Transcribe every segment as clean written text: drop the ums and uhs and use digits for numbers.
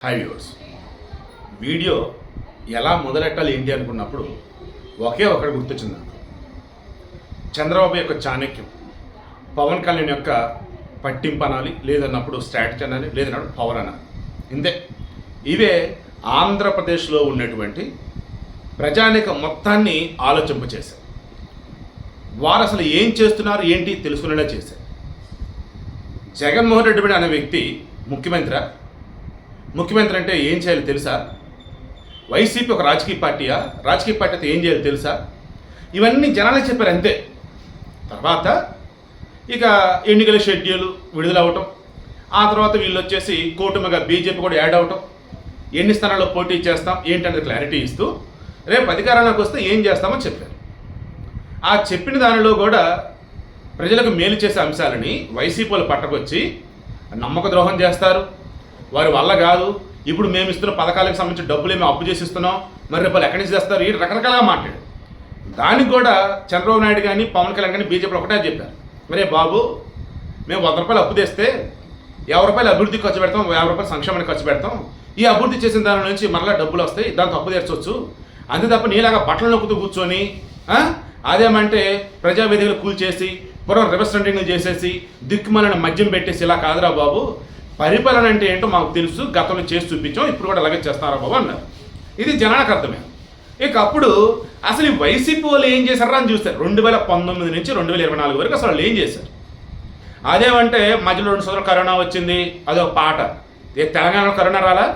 High viewers, video ఎలా మొదలెట్టాలి ఏంటి అనుకున్నప్పుడు ఒకే ఒకటి గుర్తొచ్చింది నాకు. చంద్రబాబు యొక్క చాణక్యం, పవన్ కళ్యాణ్ యొక్క పట్టింపు అనాలి, లేదన్నప్పుడు స్ట్రాటజీ అనాలి, లేదన్నప్పుడు పవర్ అనాలి. ఇంతే. ఇవే ఆంధ్రప్రదేశ్లో ఉన్నటువంటి ప్రజానీకం మొత్తాన్ని ఆలోచింపచేశారు. వారు అసలు ఏం చేస్తున్నారు ఏంటి తెలుసుకునేలా చేశారు. జగన్మోహన్ రెడ్డి అనే వ్యక్తి ముఖ్యమంత్రి అంటే ఏం చేయాలి తెలుసా? వైసీపీ ఒక రాజకీయ పార్టీ అయితే ఏం చేయాలి తెలుసా? ఇవన్నీ జనాలే చెప్పారు అంతే. తర్వాత ఇక ఎన్నికల షెడ్యూల్ విడుదలవ్వటం, ఆ తర్వాత వీళ్ళు వచ్చేసి కూటమిగా బీజేపీ కూడా యాడ్ అవటం, ఎన్ని స్థానాల్లో పోటీ చేస్తాం ఏంటనేది క్లారిటీ ఇస్తూ రేపు అధికారంలోకి వస్తే ఏం చేస్తామో చెప్పారు. ఆ చెప్పిన దానిలో కూడా ప్రజలకు మేలు చేసే అంశాలని వైసీపీలు పట్టకొచ్చి నమ్మక ద్రోహం చేస్తారు, వారి వల్ల కాదు, ఇప్పుడు మేము ఇస్తున్న పథకాలకు సంబంధించిన డబ్బులు మేము అప్పు చేసి ఇస్తున్నాం, మరి రేపు ఎక్కడి నుంచి తెస్తారు, ఈ రకరకాలుగా మాట్లాడు. దానికి కూడా చంద్రబాబు నాయుడు కానీ పవన్ కళ్యాణ్ కానీ బీజేపీలో ఒకటే చెప్పారు, మరే బాబు మేము 100 రూపాయలు అప్పు తెస్తే 50 రూపాయలు అభివృద్ధికి ఖర్చు పెడతాం, 50 రూపాయలు సంక్షేమానికి ఖర్చు పెడతాం, ఈ అభివృద్ధి చేసిన దాని నుంచి మరలా డబ్బులు వస్తాయి, దాంతో అప్పు తీర్చవచ్చు. అంతే తప్ప నీలాగా బట్టలు నొక్కుతూ కూర్చొని అదేమంటే ప్రజావేదికలు కూల్చేసి పూర్వం రివర్స్ టెండరింగ్లు చేసేసి దిక్కుమాలిన మద్యం పెట్టేసి ఇలా కాదురా బాబు, పరిపాలన అంటే ఏంటో మాకు తెలుసు, గతంలో చేసి చూపించాం, ఇప్పుడు కూడా అలాగే చేస్తారా బాబు అన్నారు. ఇది జనానికి అర్థమే. ఇక అప్పుడు అసలు ఈ వైసీపీ వాళ్ళు ఏం చేశారా అని చూస్తారు. 2019 నుంచి 2024 వరకు అసలు వాళ్ళు ఏం చేశారు. అదేమంటే మధ్యలో 2 సంవత్సరాలు కరోనా వచ్చింది, అదొక పాట. తెలంగాణలో కరోనా రాలా?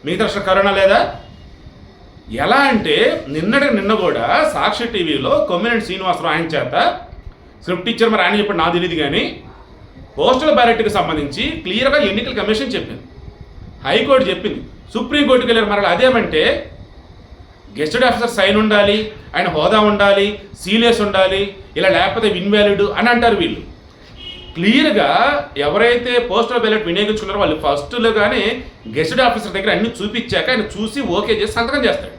మిగతా రాష్ట్రంలో కరోనా లేదా? ఎలా అంటే నిన్న కూడా సాక్షి టీవీలో కొమ్మినేని శ్రీనివాసరావు ఆయన చేత స్క్రిప్ట్ ఇచ్చారు, మరి ఆయన చెప్పి నాకు తెలియదు. కానీ పోస్టల్ బ్యాలెట్కి సంబంధించి క్లియర్గా ఎన్నికల కమిషన్ చెప్పింది, హైకోర్టు చెప్పింది, సుప్రీంకోర్టుకి వెళ్ళారు. మరి అదేమంటే గెస్టెడ్ ఆఫీసర్ సైన్ ఉండాలి, ఆయన హోదా ఉండాలి, సీలియస్ ఉండాలి, ఇలా లేకపోతే ఇన్వాలిడ్ అని అంటారు. వీళ్ళు క్లియర్గా ఎవరైతే పోస్టల్ బ్యాలెట్ వినియోగించుకున్నారో వాళ్ళు ఫస్ట్లో కానీ గెస్టెడ్ ఆఫీసర్ దగ్గర అన్ని చూపించాక ఆయన చూసి ఓకే చేసి సంతకం చేస్తాడు.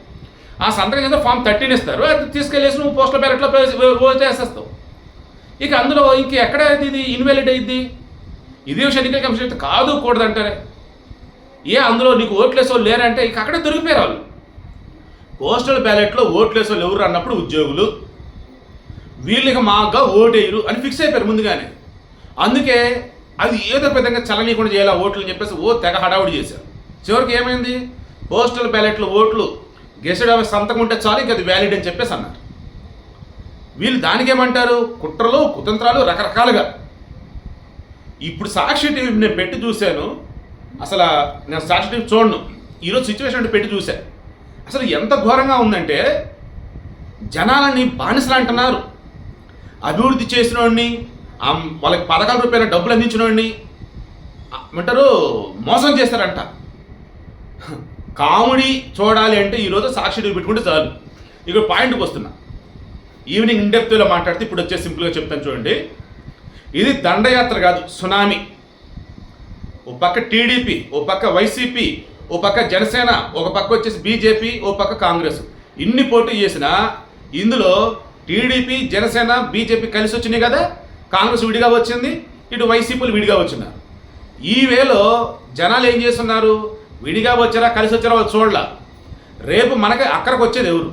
ఆ సంతకం చేస్తే ఫామ్ 13 ఇస్తారు, అది తీసుకెళ్ళేసి నువ్వు పోస్టల్ బ్యాలెట్లో ఓట్ చేసేస్తావు. ఇక అందులో ఇంక ఎక్కడ ఇది ఇన్వాలిడ్ అయింది? ఇదే విషయం ఎన్నికల కమిషన్ అయితే కాదు కూడదంటారే. అందులో నీకు ఓట్లేసో లేరంటే ఇక అక్కడే దొరికిపోయారు వాళ్ళు. పోస్టల్ బ్యాలెట్లో ఓట్లేసో ఎవరు అన్నప్పుడు ఉద్యోగులు, వీళ్ళు ఇక మాగా ఓటేయరు అని ఫిక్స్ అయిపోయారు ముందుగానే. అందుకే అది ఏదో విధంగా చలనీయకుండా చేయాలి ఓట్లు అని చెప్పేసి తెగ హడావుడి చేశారు. చివరికి ఏమైంది? పోస్టల్ బ్యాలెట్లో ఓట్లు గెస్టెడ్ ఆఫీస్ సంతకం ఉంటే చాలు, ఇంక అది వ్యాలిడ్ అని చెప్పేసి అన్నారు. వీళ్ళు దానికేమంటారు? కుట్రలు కుతంత్రాలు రకరకాలుగా. ఇప్పుడు సాక్షి టీవీ నేను పెట్టి చూశాను, అసలు నేను సాక్షి టీవీ చూడను, ఈరోజు సిచ్యువేషన్ అంటే పెట్టి చూశాను. అసలు ఎంత ఘోరంగా ఉందంటే జనాలని బానిసలు అంటున్నారు. అభివృద్ధి చేసిన వాడిని, వాళ్ళకి 10,000 రూపాయల డబ్బులు అందించిన వాడిని అంటారు మోసం చేస్తారంట. కామెడీ చూడాలి అంటే ఈరోజు సాక్షి టీవీ పెట్టుకుంటే చాలు. ఇక్కడ పాయింట్కి వస్తున్నా, ఈవినింగ్ ఇన్డెప్త్లో మాట్లాడితే ఇప్పుడు వచ్చే సింపుల్గా చెప్తాను చూడండి. ఇది దండయాత్ర కాదు, సునామీ. ఓ పక్క టీడీపీ, ఓ పక్క వైసీపీ, ఓ పక్క జనసేన, ఒక పక్క వచ్చేసి బీజేపీ, ఓ పక్క కాంగ్రెస్. ఇన్ని పోటీ చేసినా ఇందులో టీడీపీ, జనసేన, బీజేపీ కలిసి వచ్చినాయి కదా, కాంగ్రెస్ విడిగా వచ్చింది, ఇటు వైసీపీలు విడిగా వచ్చినారు. ఈ వేలో జనాలు ఏం చేస్తున్నారు? విడిగా వచ్చారా కలిసి వచ్చారా వాళ్ళు చూడలా. రేపు మనకి అక్కడికి వచ్చేది ఎవరు?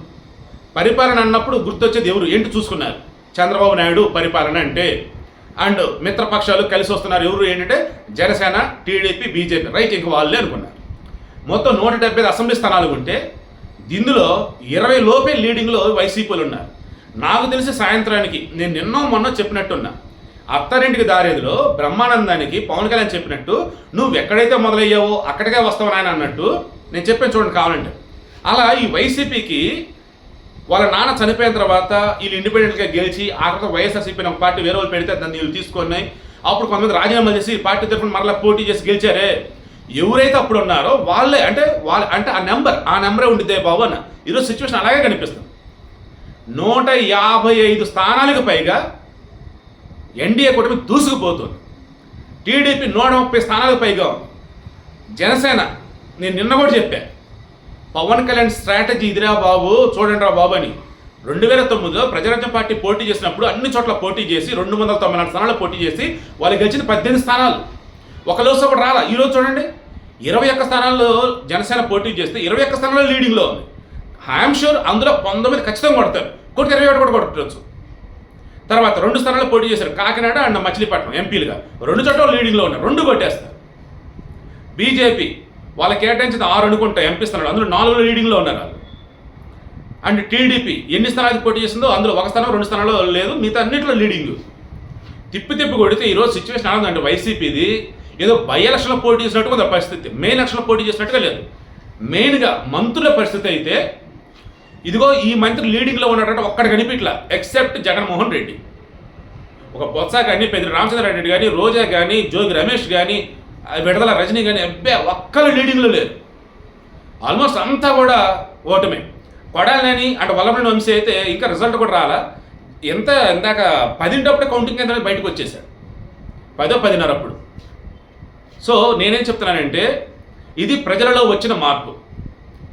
పరిపాలన అన్నప్పుడు గుర్తొచ్చేది ఎవరు ఏంటి చూసుకున్నారు? చంద్రబాబు నాయుడు పరిపాలన అంటే. అండ్ మిత్రపక్షాలు కలిసి వస్తున్నారు ఎవరు ఏంటంటే జనసేన, టీడీపీ, బీజేపీ. రైట్, ఇంక వాళ్ళే అనుకున్నారు. మొత్తం 175 అసెంబ్లీ స్థానాలు ఉంటే ఇందులో 20 లోపే లీడింగ్లో వైసీపీలు ఉన్నారు. నాకు తెలిసి సాయంత్రానికి నేను మొన్న చెప్పినట్టున్నా, అత్తారింటికి దారేదిలో బ్రహ్మానందానికి పవన్ కళ్యాణ్ చెప్పినట్టు నువ్వు ఎక్కడైతే మొదలయ్యావో అక్కడికే వస్తావు నాయన అన్నట్టు నేను చెప్పాను చూడండి కావాలంటే. అలా ఈ వైసీపీకి వాళ్ళ నాన్న చనిపోయిన తర్వాత వీళ్ళు ఇండిపెండెంట్గా గెలిచి ఆ తర్వాత వైఎస్ఆర్సీపీ ఒక పార్టీ వేరే వాళ్ళు పెడితే దాన్ని వీళ్ళు తీసుకున్నాయి. అప్పుడు కొంతమంది రాజీనామా చేసి పార్టీ తరఫున మరలా పోటీ చేసి గెలిచారే, ఎవరైతే అప్పుడు ఉన్నారో వాళ్ళే అంటే ఆ నెంబరే ఉండిద్దే బాబు అన్న. ఈరోజు సిచ్యువేషన్ అలాగే కనిపిస్తుంది. 155 స్థానాలకు పైగా ఎన్డీఏ కూటమి దూసుకుపోతుంది. టీడీపీ 130 స్థానాలకు పైగా. జనసేన నేను నిన్న కూడా చెప్పాను, పవన్ కళ్యాణ్ స్ట్రాటజీ ఇదిరా బాబు, చూడండి రా బాబు అని. 2009లో ప్రజారాజ్యం పార్టీ పోటీ చేసినప్పుడు అన్ని చోట్ల పోటీ చేసి 294 స్థానాలు పోటీ చేసి వాళ్ళు గెలిచిన 18 స్థానాలు. ఒక లోక్సభ రాలా. ఈరోజు చూడండి 21 స్థానాల్లో జనసేన పోటీ చేస్తే 21 స్థానాల్లో లీడింగ్లో ఉంది. ఐఎమ్ షూర్ అందులో 19 ఖచ్చితంగా కొడతారు, కొట్టి 21 కూడా కొట్టవచ్చు. తర్వాత 2 స్థానాల్లో పోటీ చేశారు, కాకినాడ అండ్ మచిలీపట్నం ఎంపీలుగా. 2 చోట్ల లీడింగ్లో ఉన్నారు, 2 కొట్టేస్తారు. బీజేపీ వాళ్ళకి కేటాయించిన 6 అనుకుంటా ఎంపీ స్థానాలు, అందులో 4 లీడింగ్లో ఉన్నారు వాళ్ళు. అండ్ టీడీపీ ఎన్ని స్థానాలకు పోటీ చేసిందో అందులో 1 స్థానం 2 స్థానాల్లో లేదు, మిగతా అన్నింటిలో లీడింగ్. తిప్పి కొడితే ఈరోజు సిచ్యువేషన్ ఆనందంటే వైసీపీది ఏదో బై ఎలక్షన్లో పోటీ చేసినట్టుగా ఉంది పరిస్థితి, మెయిన్ ఎలక్షన్లో పోటీ చేసినట్టుగా లేదు. మెయిన్గా మంత్రుల పరిస్థితి అయితే ఇదిగో ఈ మంత్రి లీడింగ్లో ఉన్నట్టు ఒక్కడి కనిపించలా, ఎక్సెప్ట్ జగన్మోహన్ రెడ్డి. ఒక బొత్స కానీ, పెద్ద రామచంద్ర రెడ్డి కానీ, రోజా కానీ, జోగి రమేష్ కానీ, విడదల రజనీ కానీ అబ్బే ఒక్కరు లీడింగ్లో లేరు. ఆల్మోస్ట్ అంతా కూడా ఓటమే. కొడాలని అంటే వల్లభనేని వంశీ అయితే ఇంకా రిజల్ట్ కూడా రాలా. ఇందాక 10 కౌంటింగ్ కేంద్రానికి బయటకు వచ్చేసాడు, 10:10 అప్పుడు. సో నేనేం చెప్తున్నానంటే ఇది ప్రజలలో వచ్చిన మార్పు.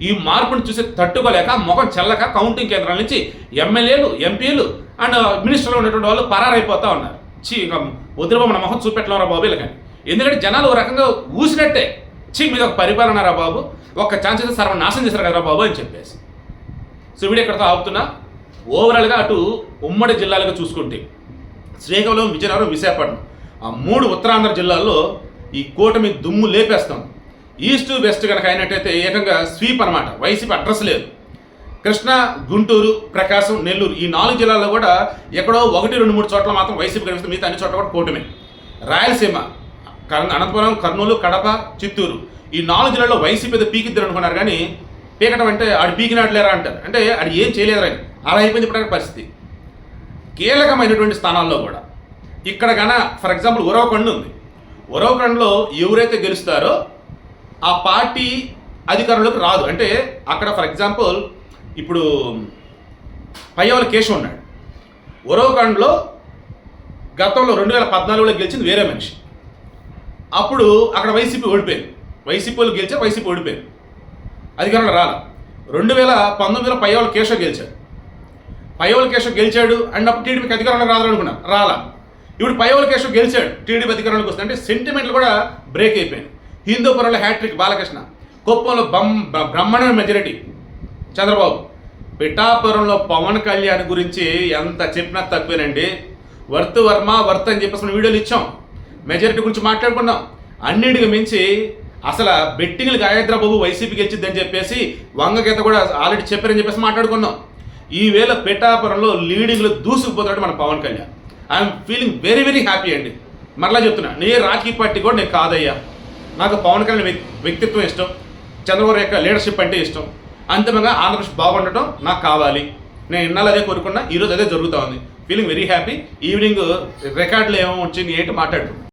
ఈ మార్పును చూసి తట్టుకోలేక ముఖం చెల్లక కౌంటింగ్ కేంద్రాల నుంచి ఎమ్మెల్యేలు, ఎంపీలు అండ్ మినిస్టర్లు ఉన్నటువంటి వాళ్ళు పరారైపోతూ ఉన్నారు. ఇంకా వదిలిపోమన మొహం చూపెట్టలేరా బాబు ఇలా కానీ. ఎందుకంటే జనాలు ఒక రకంగా ఊసినట్టే, మీద ఒక పరిపాలన రా బాబు, ఒక్క ఛాన్స్ అయితే సర్వనాశనం చేశారు కదరా బాబు అని చెప్పేసి. సో వీడియో ఎక్కడితో ఆపుతున్నా. ఓవరాల్గా అటు ఉమ్మడి జిల్లాలుగా చూసుకుంటే శ్రీకాకుళం, విజయనగరం, విశాఖపట్నం ఆ 3 ఉత్తరాంధ్ర జిల్లాల్లో ఈ కూటమి దుమ్ము లేపేస్తాం. ఈస్ట్ వెస్ట్ కనుక అయినట్టయితే ఏకంగా స్వీప్ అనమాట, వైసీపీ అడ్రస్ లేదు. కృష్ణా, గుంటూరు, ప్రకాశం, నెల్లూరు ఈ 4 జిల్లాల్లో కూడా ఎక్కడో 1, 2, 3 చోట్ల మాత్రం వైసీపీ కనిపిస్తుంది, మిగతా అన్ని చోట్ల కూడా కూటమి. రాయలసీమ అనంతపురం, కర్నూలు, కడప, చిత్తూరు ఈ 4 జిల్లాల్లో వైసీపీ ఏదో పీకిద్దరు అనుకున్నారు, కానీ పీకటం అంటే ఆడు పీకినాడు లేరా అంటారు, అంటే ఆడు ఏం చేయలేదని అలా అయిపోయింది ఇప్పుడు పరిస్థితి. కీలకమైనటువంటి స్థానాల్లో కూడా ఇక్కడ కన్నా ఫర్ ఎగ్జాంపుల్ ఉరవకొండ ఉంది. ఉరవకొండలో ఎవరైతే గెలుస్తారో ఆ పార్టీ అధికారంలోకి రాదు. అంటే అక్కడ ఫర్ ఎగ్జాంపుల్ ఇప్పుడు పయ్యవల కేశవ్ ఉన్నాడు. ఉరవకొండలో గతంలో 2014లో గెలిచింది వేరే మనిషి. అప్పుడు అక్కడ వైసీపీ ఓడిపోయింది, వైసీపీ వాళ్ళు గెలిచారు, వైసీపీ ఓడిపోయింది, అధికారంలో రాల. 2019లో పయ్యవల కేశవ్ గెలిచాడు. పయ్యవల కేశవ్ గెలిచాడు అండ్ అప్పుడు టీడీపీకి అధికారంలో రాదనుకున్నాను, రాలా. ఇప్పుడు పయ్యవల కేశవ్ గెలిచాడు, టీడీపీ అధికారంలోకి వస్తుంది. అంటే సెంటిమెంట్లు కూడా బ్రేక్ అయిపోయింది. హిందూపురంలో హ్యాట్రిక్ బాలకృష్ణ, కుప్పంలో బ్రహ్మాండమైన మెజారిటీ చంద్రబాబు, పిఠాపురంలో పవన్ కళ్యాణ్ గురించి ఎంత చెప్పినా తక్కువేనండి. వర్త్ అని చెప్పేసి మనం వీడియోలు ఇచ్చాం, మెజారిటీ గురించి మాట్లాడుకున్నాం. అన్నిటికి మించి అసలు బెట్టింగ్లు హైదరాబాబు వైసీపీ గెలిచిద్దని చెప్పేసి వంగగీత కూడా ఆల్రెడీ చెప్పారని చెప్పేసి మాట్లాడుకున్నాం. ఈవేళ పిఠాపురంలో లీడింగ్లో దూసుకుపోతాడు మన Pawan Kalyan. I'm feeling very very happy అండి. మరలా చెప్తున్నా, నే రాజకీయ పార్టీ కూడా నేను కాదయ్యా, నాకు పవన్ కళ్యాణ్ వ్యక్తిత్వం ఇష్టం, చంద్రబాబు యొక్క లీడర్షిప్ అంటే ఇష్టం. అంతిమంగా ఆంధ్రప్రదేశ్ బాగుండటం నాకు కావాలి. నేను ఇన్నాళ్ళు అదే కోరుకున్నా, ఈరోజు అదే జరుగుతూ ఉంది. Feeling very happy. ఈవినింగ్ రికార్డులు ఏమో వచ్చింది ఏంటి మాట్లాడుతున్నాను.